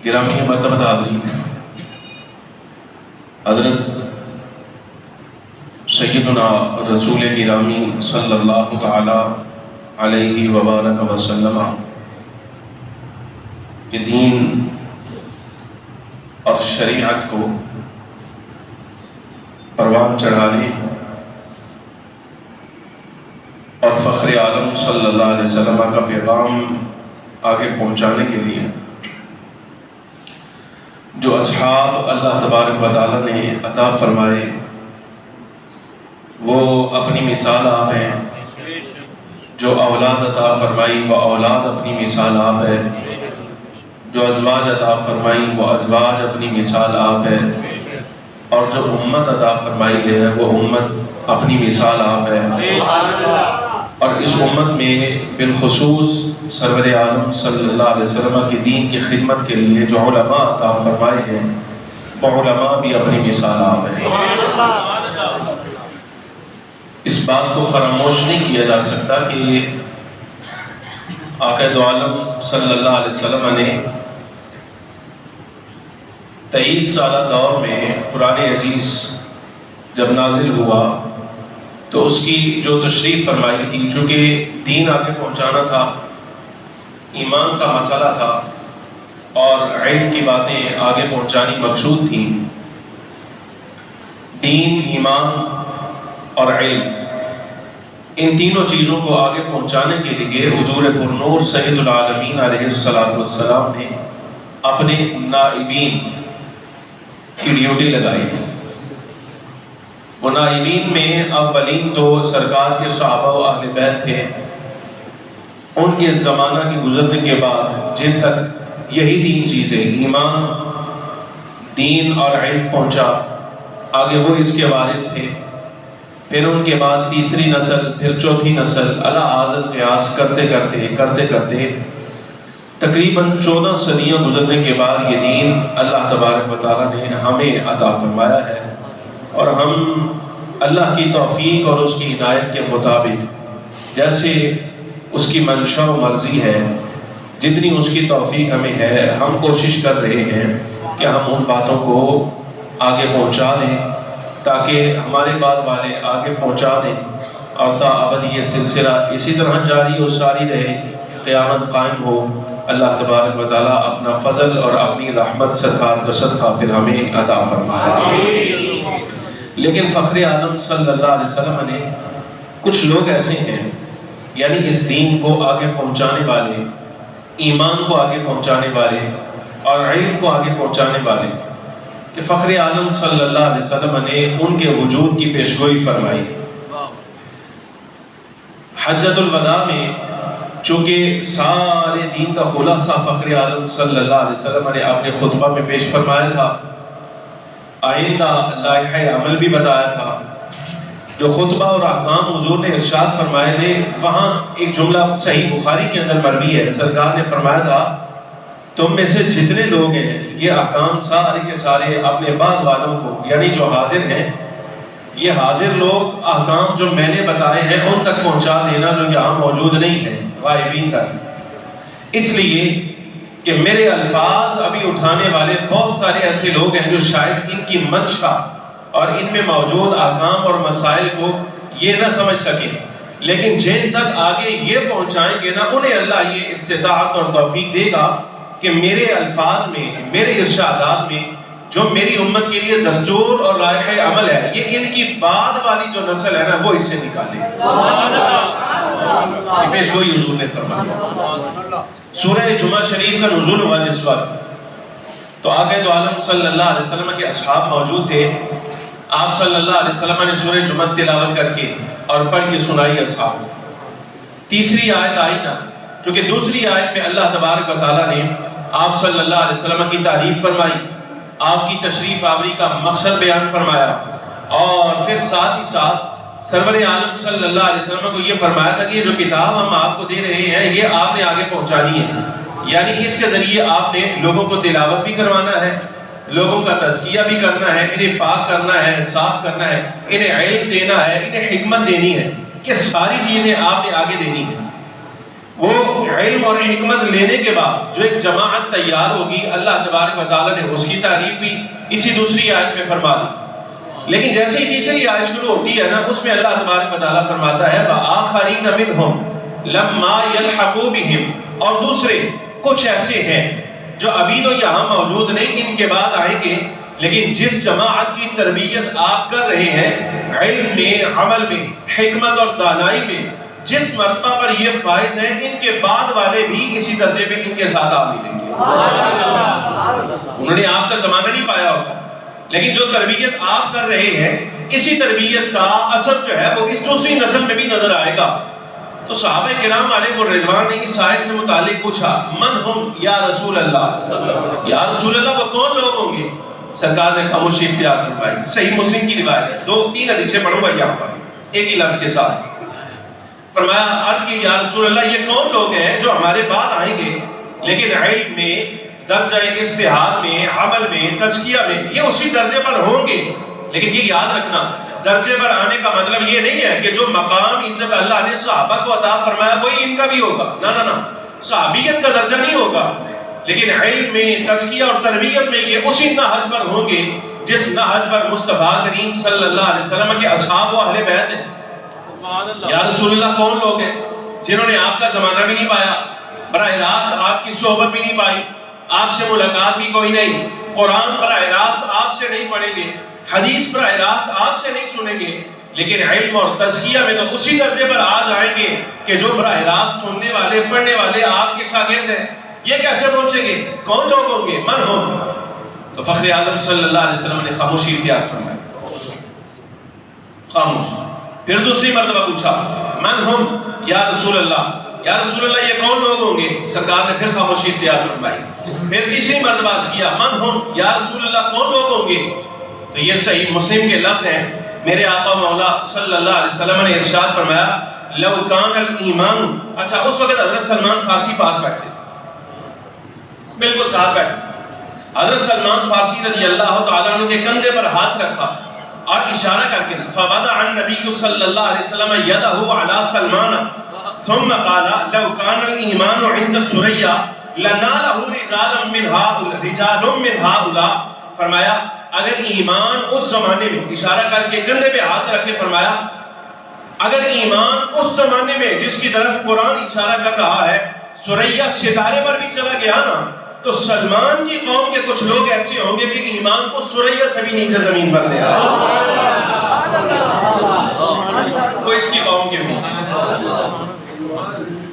گرامی مرتبہ حاضرین، حضرت سیدنا رسول گرامی صلی اللہ تعالی علیہ وبارک وسلم کے دین اور شریعت کو پروان چڑھانے اور فخر عالم صلی اللہ علیہ وسلم کا پیغام آگے پہنچانے کے لیے جو اصحاب اللہ تبارک و تعالیٰ نے عطا فرمائے وہ اپنی مثال آپ ہیں، جو اولاد عطا فرمائی وہ اولاد اپنی مثال آپ ہے، جو ازواج عطا فرمائی وہ ازواج اپنی مثال آپ ہے، اور جو امت عطا فرمائی ہے وہ امت اپنی مثال آپ ہے۔ اور اس امت میں بالخصوص سرور عالم صلی اللہ علیہ وسلم کے دین کی خدمت کے لیے جو علماء عطا فرمائے ہیں وہ علماء بھی اپنی مثال آپ ہیں۔ اس بات کو فراموش نہیں کیا جا سکتا کہ آقا دو عالم صلی اللہ علیہ وسلم نے 23 سالہ دور میں قرآن عزیز جب نازل ہوا تو اس کی جو تشریح فرمائی تھی، چونکہ دین آگے پہنچانا تھا، ایمان کا مسئلہ تھا اور علم کی باتیں آگے پہنچانی مقصود تھی۔ دین، ایمان اور علم، ان تینوں چیزوں کو آگے پہنچانے کے لیے حضور پرنور سید العالمین علیہ السلام نے اپنے نائبین کی ڈیوٹی لگائی تھی۔ وہ نائبین میں اولین تو سرکار کے صحابہ و اہل بیت تھے، ان کے زمانہ کے گزرنے کے بعد جن تک یہی تین چیزیں ایمان، دین اور علم پہنچا، آگے وہ اس کے وارث تھے۔ پھر ان کے بعد تیسری نسل، پھر چوتھی نسل، اعلیٰ اعظم قیاس کرتے کرتے تقریباً 14 صدیاں گزرنے کے بعد یہ دین اللہ تبارک و تعالیٰ نے ہمیں عطا فرمایا ہے، اور ہم اللہ کی توفیق اور اس کی عنایت کے مطابق جیسے اس کی منشا و مرضی ہے، جتنی اس کی توفیق ہمیں ہے، ہم کوشش کر رہے ہیں کہ ہم ان باتوں کو آگے پہنچا دیں تاکہ ہمارے بعد والے آگے پہنچا دیں، اور تا ابد یہ سلسلہ اسی طرح جاری و ساری رہے، قیامت قائم ہو۔ اللہ تبارک و تعالیٰ اپنا فضل اور اپنی رحمت سرکار کا صدقہ پھر ہمیں عطا فرمائے۔ لیکن فخر عالم صلی اللہ علیہ وسلم نے کچھ لوگ ایسے ہیں، یعنی اس دین کو آگے پہنچانے والے، ایمان کو آگے پہنچانے والے اور علم کو آگے پہنچانے والے، کہ فخر عالم صلی اللہ علیہ وسلم نے ان کے وجود کی پیشگوئی فرمائی تھی۔ حجۃ الوداع میں چونکہ سارے دین کا خلاصہ فخر عالم صلی اللہ علیہ وسلم نے اپنے خطبہ میں پیش فرمایا تھا، آئندہ لائحہ عمل بھی بتایا تھا۔ جو خطبہ اور احکام حضور نے ارشاد فرمائے تھے، وہاں ایک جملہ صحیح بخاری کے اندر مروی ہے، سرکار نے فرمایا تھا تم میں سے جتنے لوگ ہیں یہ احکام سارے کے سارے اپنے بعد والوں کو، یعنی جو حاضر ہیں، یہ حاضر لوگ احکام جو میں نے بتائے ہیں ان تک پہنچا دینا جو یہاں موجود نہیں ہیں، غائبین تک۔ اس لیے کہ میرے الفاظ ابھی اٹھانے والے بہت سارے ایسے لوگ ہیں جو شاید ان کی منشا اور ان میں موجود احکام اور مسائل کو یہ نہ سمجھ سکیں، لیکن جن تک آگے یہ پہنچائیں گے نا، انہیں اللہ یہ استطاعت اور توفیق دے گا کہ میرے الفاظ میں، میرے ارشادات میں جو میری امت کے لیے دستور اور لائحہ عمل ہے، یہ ان کی بعد والی جو نسل ہے نا وہ اس سے نکالے۔ یہ پیشگوئی حضور نے فرمایا۔ سورہ جمعہ شریف کا نزول ہوا جس وقت، تو آقا دو عالم صلی اللہ علیہ وسلم کے اصحاب موجود تھے۔ آپ صلی اللہ علیہ وسلم نے سورہ جمعہ تلاوت کر کے اور پڑھ کے سنائی اصحاب۔ تیسری آیت آئی نا، چونکہ دوسری آیت میں اللہ تبارک و تعالیٰ نے آپ صلی اللہ علیہ وسلم کی تعریف فرمائی، آپ کی تشریف آوری کا مقصد بیان فرمایا، اور پھر ساتھ ہی ساتھ سرور عالم صلی اللہ علیہ وسلم کو یہ فرمایا تھا کہ یہ جو کتاب ہم آپ کو دے رہے ہیں یہ آپ نے آگے پہنچانی ہے، یعنی اس کے ذریعے آپ نے لوگوں کو تلاوت بھی کروانا ہے، لوگوں کا تزکیہ بھی کرنا ہے، انہیں پاک کرنا ہے، صاف کرنا ہے، انہیں علم دینا ہے، انہیں حکمت دینی ہے، کہ ساری چیزیں آپ نے آگے دینی ہے۔ وہ علم اور حکمت لینے کے بعد جو ایک جماعت تیار ہوگی، اللہ تبارک و تعالیٰ نے اس کی تعریف بھی اسی دوسری آیت میں فرما دی۔ لیکن جیسے ہی تیسری آیت شروع ہوتی ہے نا، اس میں اللہ تبارک و تعالیٰ فرماتا ہے وَآخَرِينَ مِنْهُمْ لَمَّا يَلْحَقُوا بِهِمْ، اور دوسرے کچھ ایسے ہیں جو ابھی تو یہاں موجود نہیں، ان کے بعد آئیں گے، لیکن جس جماعت کی تربیت آپ کر رہے ہیں علم میں، عمل میں، حکمت اور دانائی میں، جس مرتبہ پر یہ فائز ہیں، ان کے بعد والے بھی اسی درجے میں ان کے ساتھ آپ ملیں گے۔ انہوں نے آپ کا زمانہ نہیں پایا ہوگا، لیکن جو تربیت آپ کر رہے ہیں، اسی تربیت کا اثر جو ہے وہ اس دوسری نسل میں بھی نظر آئے گا۔ تو صحابہ کرام علیہ الرضوان نے اس آیت سے متعلق پوچھا من ہم یا رسول اللہ، یا رسول اللہ وہ کون لوگ ہوں گے؟ سرکار نے خاموشی اختیار فرمائی۔ صحیح مسلم کی روایت ہے، 2-3 حدیثیں پڑھوں گا یہاں پر ایک ہی لفظ کے ساتھ۔ فرمایا عرض کی یا رسول اللہ یہ کون لوگ ہیں جو ہمارے بعد آئیں گے لیکن علم میں، درجہ اجتہاد میں، عمل میں، تزکیہ میں یہ اسی درجے پر ہوں گے، لیکن یہ یاد رکھنا درجے پر آنے کا مطلب یہ نہیں ہے کہ جو مقام عزت اللہ نے صحابہ کو عطا فرمایا وہی ان کا بھی ہوگا، نہ صحابیت کا درجہ نہیں ہوگا، لیکن علم میں، تزکیہ اور تربیت میں یہ اسی نہج پر ہوں گے جس نہج پر مصطفیٰ کریم صلی اللہ علیہ وسلم کے اصحاب و اہل بیت ہیں۔ یا رسول اللہ کون لوگ ہیں؟ جنہوں نے آپ کا زمانہ بھی نہیں پایا، براہ راست آپ کی صحبت بھی نہیں پائی، آپ سے ملاقات بھی کوئی نہیں، قرآن براہ راست آپ سے نہیں پڑھیں گے، حدیث براہ راست آپ سے نہیں سنیں گے، لیکن علم اور تزکیہ میں تو اسی درجے پر آ جائیں گے کہ جو براہ راست سننے والے، پڑھنے والے آپ کے شاگرد ہیں۔ یہ کیسے پہنچیں گے؟ کون لوگ ہوں گے؟ من ہم؟ تو فخر عالم صلی اللہ علیہ وسلم نے خاموشی اختیار فرمائی، خاموش۔ پھر دوسری مرتبہ پوچھا من ہم یا رسول اللہ، یا رسول اللہ یہ کون لوگ ہوں گے؟ سرکار نے پھر خاموشی اختیار فرمائی۔ پھر تیسری مرتبہ عرض کیا من ہم یا رسول اللہ کون لوگ ہوں گے؟ تو یہ صحیح مسلم کے لفظ ہیں، میرے آقا مولا صلی اللہ علیہ وسلم نے ارشاد فرمایا لو کان الایمان، اچھا اس وقت حضرت سلمان فارسی پاس بیٹھتے، بالکل ساتھ بیٹھے، حضرت سلمان فارسی رضی اللہ تعالیٰ عنہ کے کندھے پر ہاتھ رکھا اور اشارہ کر کے فوضع النبی صلی اللہ علیہ وسلم یدہ علی سلمان ثم قال لو کان الایمان عند ثریا لنالہ رجال من ہؤلاء، فرمایا اگر ایمان اس زمانے میں، اشارہ کر کے کندھے پہ ہاتھ رکھ کے فرمایا اگر ایمان اس زمانے میں جس کی طرف قرآن اشارہ کر رہا ہے ثریا ستارے پر بھی چلا گیا نا، تو سلمان کی قوم کے کچھ لوگ ایسے ہوں گے کہ ایمان کو ثریا سے بھی نیچے زمین پر لے آئے، وہ اس کی قوم کے ہوں۔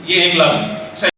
یہ ایک لفظ